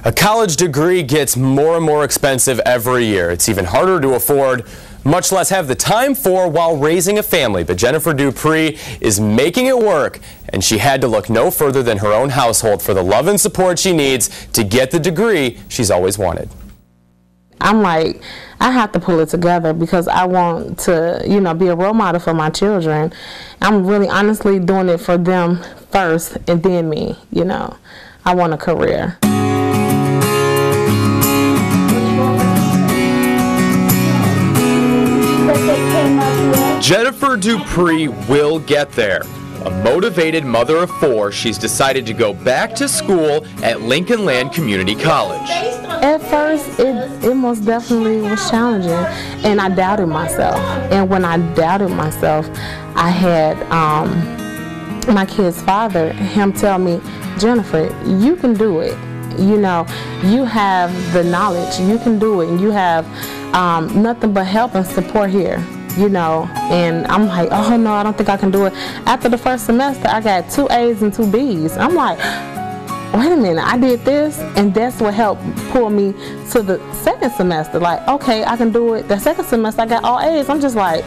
A college degree gets more and more expensive every year. It's even harder to afford, much less have the time for while raising a family. But Jennifer Dupree is making it work, and she had to look no further than her own household for the love and support she needs to get the degree she's always wanted. I'm like, I have to pull it together because I want to, be a role model for my children. I'm really honestly doing it for them first and then me, I want a career. Jennifer Dupree will get there. A motivated mother of 4, she's decided to go back to school at Lincoln Land Community College. At first, it most definitely was challenging, and I doubted myself. And when I doubted myself, I had my kid's father, him tell me, Jennifer, you can do it. You have the knowledge, you can do it, and you have nothing but help and support here. And I'm like, oh no, I don't think I can do it. After the first semester, I got 2 A's and 2 B's. I'm like, wait a minute, I did this, and that's what helped pull me to the second semester. Like, okay, I can do it. The second semester, I got all A's. I'm just like,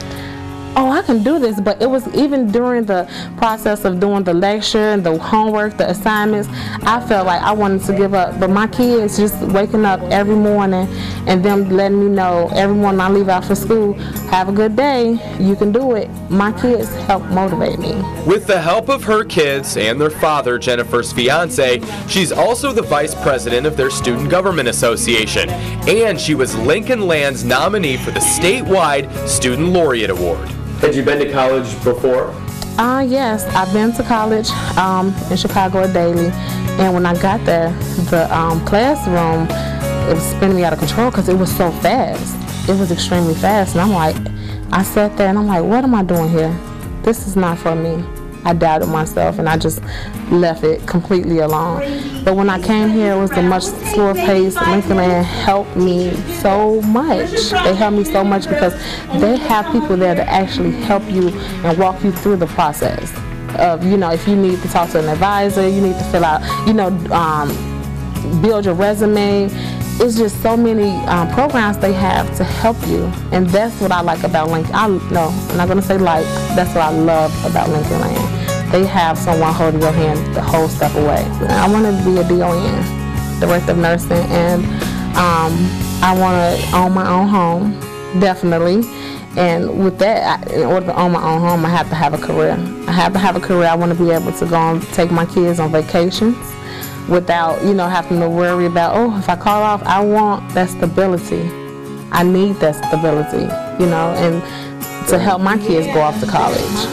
oh, I can do this. But it was even during the process of doing the lecture and the homework, the assignments, I felt like I wanted to give up. But my kids just waking up every morning and them letting me know every morning I leave out for school, have a good day, you can do it. My kids help motivate me. With the help of her kids and their father, Jennifer's fiance, she's also the vice president of their Student Government Association. And she was Lincoln Land's nominee for the statewide Student Laureate Award. Had you been to college before? Yes, I've been to college in Chicago daily, and when I got there, the classroom, it was spinning me out of control because it was so fast. It was extremely fast, and I'm like, I sat there and I'm like, what am I doing here? This is not for me. I doubted myself, and I just left it completely alone. But when I came here, it was a much slower pace. Lincoln Land helped me so much. They helped me so much because they have people there to actually help you and walk you through the process of, if you need to talk to an advisor, you need to fill out, build your resume. It's just so many programs they have to help you, and that's what I like about Lincoln. I'm not going to say like, that's what I love about Lincoln Land. They have someone holding your hand the whole step away. I want to be a DON, Director of Nursing, and I want to own my own home, definitely. And with that, in order to own my own home, I have to have a career. I have to have a career. I want to be able to go and take my kids on vacations without, having to worry about, oh, if I call off. I want that stability. I need that stability, and to help my kids go off to college.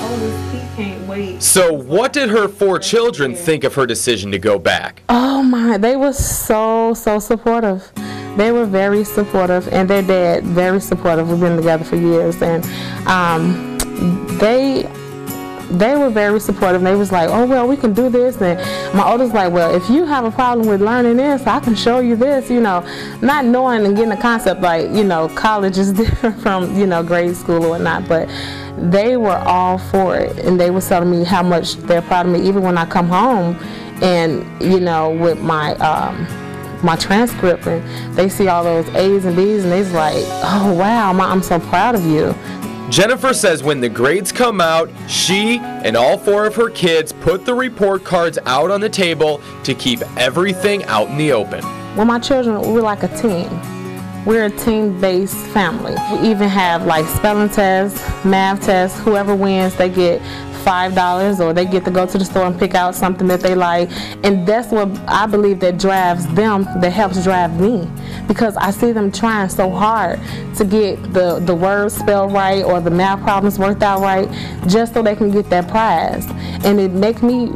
So what did her 4 children think of her decision to go back? Oh my, they were so supportive. They were very supportive, and their dad very supportive. We've been together for years, and they were very supportive. They was like, oh, well, we can do this. And my oldest like, well, if you have a problem with learning this, I can show you this, not knowing and getting the concept like, college is different from, grade school or whatnot. But they were all for it. And they were telling me how much they're proud of me, even when I come home and, with my my transcript, and they see all those A's and B's, and they're like, oh, wow, I'm so proud of you. Jennifer says when the grades come out, she and all 4 of her kids put the report cards out on the table to keep everything out in the open. Well, my children, we're like a team. We're a team-based family. We even have like spelling tests, math tests. Whoever wins, they get $5, or they get to go to the store and pick out something that they like. And that's what I believe that drives them, that helps drive me, because I see them trying so hard to get the words spelled right or the math problems worked out right, just so they can get that prize. And it makes me,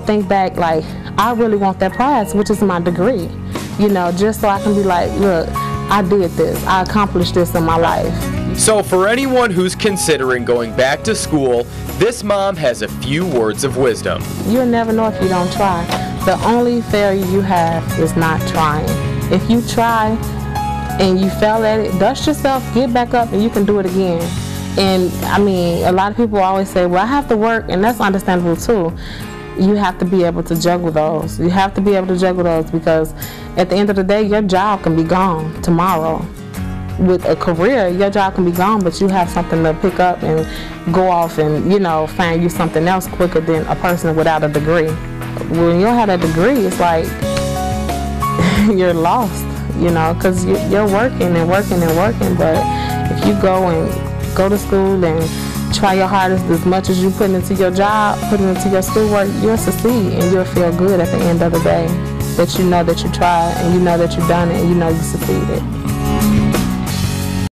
think back, like, I really want that prize, which is my degree, just so I can be like, look, I did this, I accomplished this in my life. So for anyone who's considering going back to school, this mom has a few words of wisdom. You'll never know if you don't try. The only failure you have is not trying. If you try and you fail at it, dust yourself, get back up, and you can do it again. And I mean, a lot of people always say, well, I have to work, and that's understandable too. you have to be able to juggle those. You have to be able to juggle those, because at the end of the day, your job can be gone tomorrow. With a career, your job can be gone, but you have something to pick up and go off and, you know, find you something else quicker than a person without a degree. When you don't have a degree, it's like you're lost, you know, because you're working and working and working. But if you go to school and try your hardest as much as you put into your job, put it into your schoolwork, you'll succeed and you'll feel good at the end of the day, that you know that you tried and you know that you've done it and you know you succeeded.